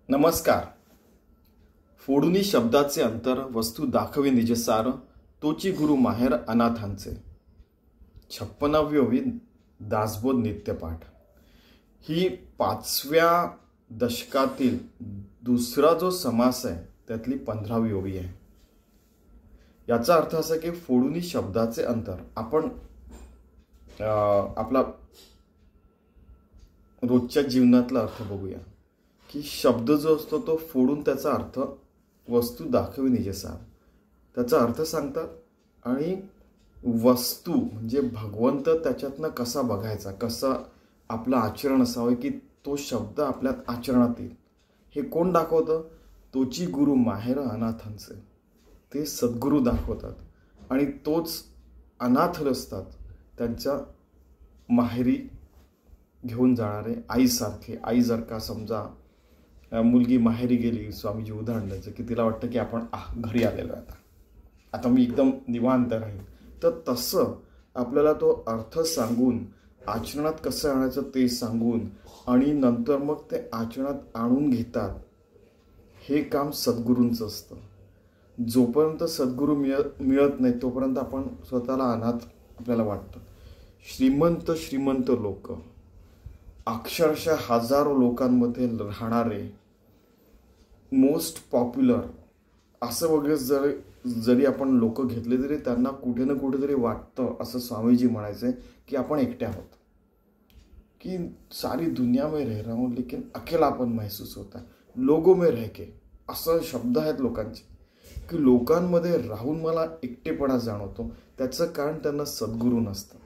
नमस्कार. फोडुनी शब्दाचे अंतर वस्तू दाखवे निज सार, तोची गुरु माहेर अनाथांचे. 56वी दासबोध नित्यपाठ. ही 5व्या दशकातील दुसरा जो समास आहे त्यातली 15वी ओवी आहे. याचा अर्थ असा की फोडुनी शब्दाचे अंतर. आपण आपला रोजच्या जीवनातला अर्थ बघूया की शब्द जो असतो तो फोडून त्याचा अर्थ वस्तू दाखवी निजे सार, त्याचा अर्थ सांगतात आणि वस्तू म्हणजे भगवंत त्याच्यातनं कसा बघायचा, कसं आपलं आचरण असावं की तो शब्द आपल्यात आचरणात येईल. हे कोण दाखवतं? तोची गुरु माहेर अनाथांचे. ते सद्गुरू दाखवतात आणि तोच अनाथ असतात त्यांच्या माहेरी घेऊन जाणारे आईसारखे. आई जर का समजा मुलगी माहेरी गेली, स्वामीजी उदाहरण द्यायचं की तिला वाटतं की आपण घरी आलेलो आहे, आता मी एकदम निवांत राहील, तर तसं आपल्याला तो अर्थ सांगून आचरणात कसं आणायचं ते सांगून आणि नंतर मग ते आचरणात आणून घेतात. हे काम सद्गुरूंचं असतं. जोपर्यंत सद्गुरू मिळत नाही तोपर्यंत आपण स्वतःला अनाथ आपल्याला वाटतं. श्रीमंत लोक, अक्षरशः हजारो लोकांमध्ये राहणारे, मोस्ट पॉप्युलर असं वगैरे जरी आपण लोक घेतले तरी त्यांना कुठे ना कुठेतरी वाटतं, असं स्वामीजी म्हणायचे की आपण एकटे आहोत, की सारी दुनिया में रह रहा हूं लेकिन अकेलापन महसूस होता है, लोगों में रह के, असं शब्द आहेत लोकांचे की लोकांमध्ये राहून मला एकटेपणा जाणवतो. त्याचं कारण त्यांना सद्गुरू नसतात.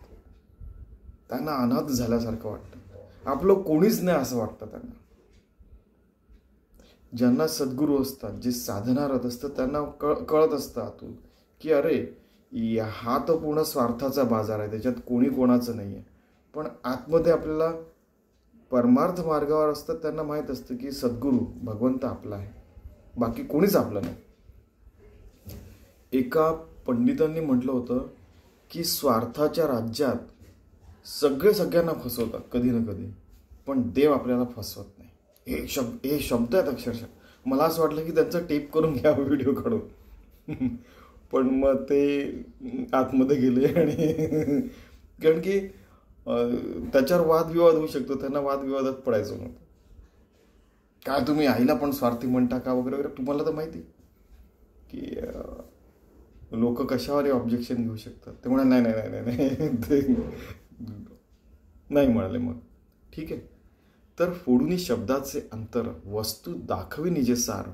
त्यांना अनाथ झाल्यासारखं वाटतं, आपलं कोणीच नाही असं वाटतं त्यांना. ज्यांना सद्गुरू असतात, जे साधनारत असतात, त्यांना कळत असतं आतून की अरे हा तर पूर्ण स्वार्थाचा बाजार आहे, त्याच्यात कोणी कोणाचं नाही आहे. पण आतमध्ये आपल्याला परमार्थ मार्गावर असतात त्यांना माहीत असतं की सद्गुरू भगवंत आपला आहे, बाकी कोणीच आपलं नाही. एका पंडितांनी म्हटलं होतं की स्वार्थाच्या राज्यात सगळे सगळ्यांना फसवतात कधी ना कधी, पण देव आपल्याला फसवत नाही. हे शब्द आहेत अक्षरशः. मला असं वाटलं की त्यांचा टेप करून घ्या व्हिडिओ काढून, पण मग ते आतमध्ये गेले आणि कारण की त्याच्यावर वादविवाद होऊ शकतो, त्यांना वादविवादात पडायचं नव्हतं. काय तुम्ही आईला पण स्वार्थी म्हणता का वगैरे वगैरे. तुम्हाला तर माहिती की लोक कशावर ऑब्जेक्शन घेऊ शकतात. ते म्हणा नाही नाही म्हणाले. मग ठीक आहे. तर फोडुनी शब्दाचे अंतर वस्तू दाखवी निजे सार,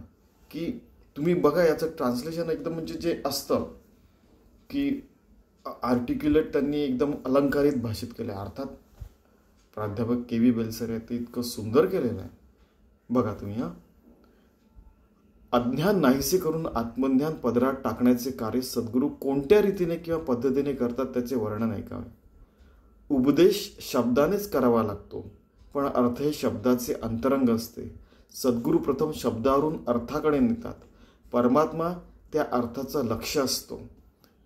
की तुम्ही बघा याचं ट्रान्सलेशन एकदम म्हणजे जे असतं की आर्टिक्युलेट त्यांनी एकदम अलंकारित भाषेत केलं आहे. अर्थात प्राध्यापक के.व्ही. बेलसर आहे ते इतकं सुंदर केलेलं आहे. बघा तुम्ही. अज्ञान नाहीसे करून आत्मज्ञान पदरात टाकण्याचे कार्य सद्गुरू कोणत्या रीतीने किंवा पद्धतीने करतात त्याचे वर्णन ऐकावे. उपदेश शब्दानेच करावा लागतो, पण अर्थ हे शब्दाचे अंतरंग असते. सद्गुरू प्रथम शब्दावरून अर्थाकडे नेतात. परमात्मा त्या अर्थाचा लक्ष्य असतो.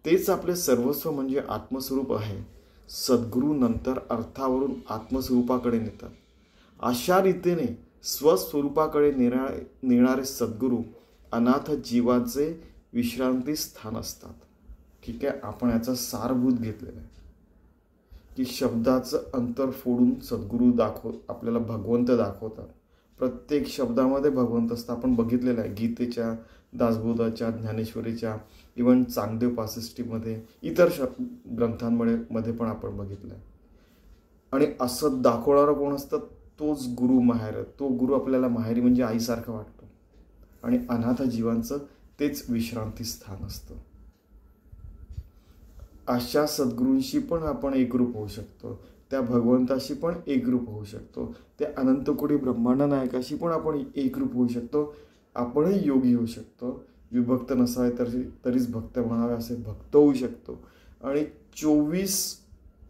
तेच आपले सर्वस्व म्हणजे आत्मस्वरूप आहे. सद्गुरू नंतर अर्थावरून आत्मस्वरूपाकडे नेतात. अशा रीतीने स्वस्वरूपाकडे नेणारे सद्गुरू अनाथ जीवाचे विश्रांती स्थान असतात. ठीक आहे. आपण याचा सारभूत घेतलेला आहे की शब्दाचं अंतर फोडून सद्गुरू आपल्याला भगवंत दाखवतात. प्रत्येक शब्दामध्ये भगवंत असतं. आपण बघितलेलं आहे गीतेच्या, दासबोधाच्या, ज्ञानेश्वरीच्या, इव्हन चांगदेव पासष्टीमध्ये, इतर ग्रंथांमध्ये पण आपण बघितलं आहे. आणि असं दाखवणारं कोण असतं? तोच गुरु माहेर. तो गुरु आपल्याला माहेरी म्हणजे आईसारखं वाटतो आणि अनाथ जीवांचं तेच विश्रांती स्थान असतं. अशा सद्गुरूंशी पण आपण एकरूप होऊ शकतो. त्या भगवंताशी पण एकरूप होऊ शकतो. त्या अनंतकोटी ब्रह्मांड नायकाशी पण आपण एकरूप होऊ शकतो. आपणही योगी होऊ शकतो. विभक्त नसावे तरीच भक्त म्हणावे असे भक्त होऊ शकतो. आणि 24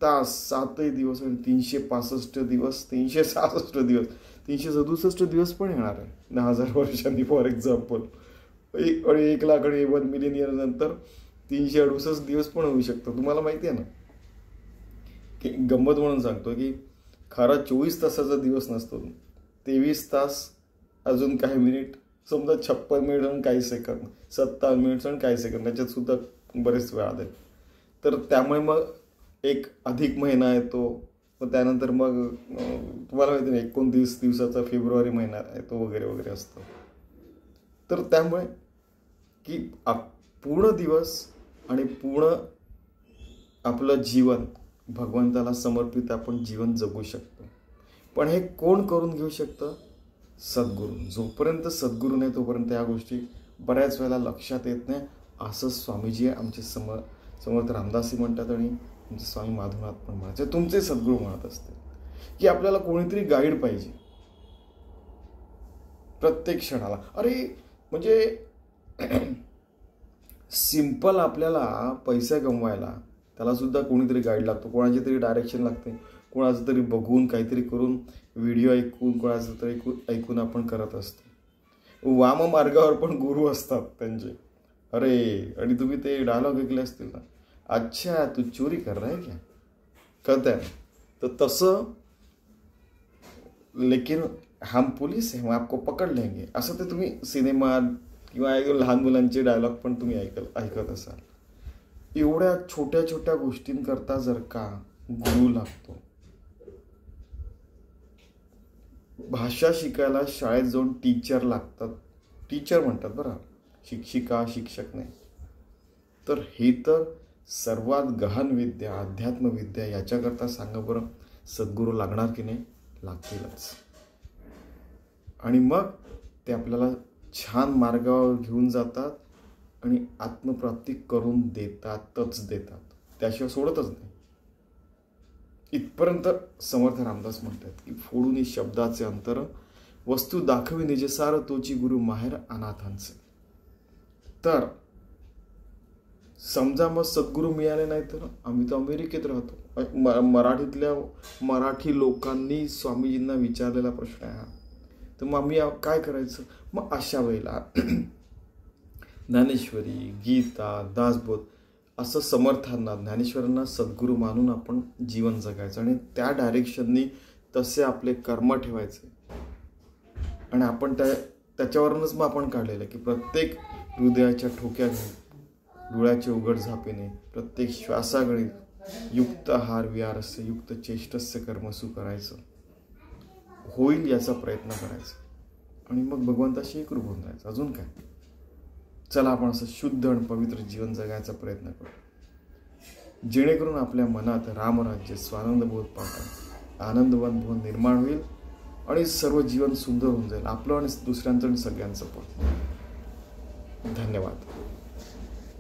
तास 7 दिवस आणि 365 दिवस, 366 दिवस, 367 दिवस पण येणार आहे 10,000 वर्षांनी फॉर एक्झाम्पल. 1 लाख आणि 1 मिलियन इयर नंतर 368 दिवस पण होऊ शकतो. तुम्हाला माहिती आहे ना की गंमत म्हणून सांगतो की खरा 24 तासाचा दिवस नसतो, 23 तास अजून काही मिनिट, समजा 56 मिनिट आणि काही सेकंद, 57 मिनिट आणि काही सेकंद, त्याच्यात सुद्धा बरेच वेळ आले. तर त्यामुळे मग एक अधिक महिना येतो. मग त्यानंतर मग तुम्हाला माहिती नाही 29 दिवसाचा फेब्रुवारी महिना येतो वगैरे वगैरे असतो. तर त्यामुळे की पूर्ण दिवस आणि पूर्ण आपलं जीवन भगवंताला समर्पित आपण जीवन जगू शकतो. पण हे कोण करून घेऊ शकतं? सद्गुरू. जोपर्यंत सद्गुरू नाही तोपर्यंत या गोष्टी बऱ्याच वेळेला लक्षात येत नाही, असं स्वामीजी आमचे समर्थ रामदासजी म्हणतात आणि आमचे स्वामी माधवनाथ पण म्हणायचे, तुमचे सद्गुरू म्हणत असते की आपल्याला कोणीतरी गाईड पाहिजे प्रत्येक क्षणाला. अरे म्हणजे सिंपल आपल्याला पैसे कमवायला त्याला सुद्धा कोणीतरी गाईड लागतो, कोणाची तरी डायरेक्शन लागते, कोणाचं तरी बघून काहीतरी करून व्हिडिओ ऐकून कोणाचं तरी ऐकून आपण करत असतो. वाम मार्गावर पण गुरु असतात त्यांचे. अरे आणि तुम्ही ते डायलॉग ऐकले असतील ना, अच्छा तू चोरी कर रहा है क्या, कळतंय. तर तसं लेकिन हम पुलिस है हम आपको पकड लेंगे, असं ते तुम्ही सिनेमा किंवा लहान मुलांचे डायलॉग पण तुम्ही ऐकत असाल. एवढ्या छोट्या छोट्या गोष्टींकरता जर का गुरु लागतो. भाषा शिकायला शाळेत जाऊन टीचर लागतात, टीचर म्हणतात बरं, शिक्षिका शिक्षक नाही. तर हे तर सर्वात गहन विद्या, अध्यात्म विद्या, याच्याकरता सांगा बरं सद्गुरू लागणार की नाही? लागतीलच. आणि मग ते आपल्याला छान मार्गावर घेऊन जातात आणि आत्मप्राप्ती करून देतातच, त्याशिवाय सोडतच नाही. इथपर्यंत समर्थ रामदास म्हणतात की फोडून शब्दाचे अंतर, वस्तू दाखवी निजे सार, तोची गुरु माहेर अनाथांचे. तर समजा मग सद्गुरू मिळाले नाही तर आम्ही तर अमेरिकेत राहतो. मराठीतल्या मराठी लोकांनी स्वामीजींना विचारलेला प्रश्न आहे हा. तर मग आम्ही काय करायचं? मग अशा वेळेला ज्ञानेश्वरी, गीता, दासबोध असं समर्थांना, ज्ञानेश्वरांना सद्गुरू मानून आपण जीवन जगायचं आणि त्या डायरेक्शननी तसे आपले कर्म ठेवायचे. आणि आपण त्याच्यावरूनच मग आपण काढलेलं की प्रत्येक हृदयाच्या ठोक्याने, डोळ्याचे उघड झापेने, प्रत्येक श्वासागळी युक्त आहार विहारस्य युक्त चेष्टस्य कर्मसू करायचं होईल याचा प्रयत्न करायचा आणि मग भगवंताशी एकरूप होऊन जायचं. अजून काय? चला आपण असं शुद्ध आणि पवित्र जीवन जगायचा प्रयत्न करू, जेणेकरून आपल्या मनात रामराज्य, स्वानंदबोध पाठन, आनंदवन भवन निर्माण होईल आणि सर्व जीवन सुंदर होऊन जाईल, आपलं आणि दुसऱ्यांचं आणि सगळ्यांचं पण. धन्यवाद.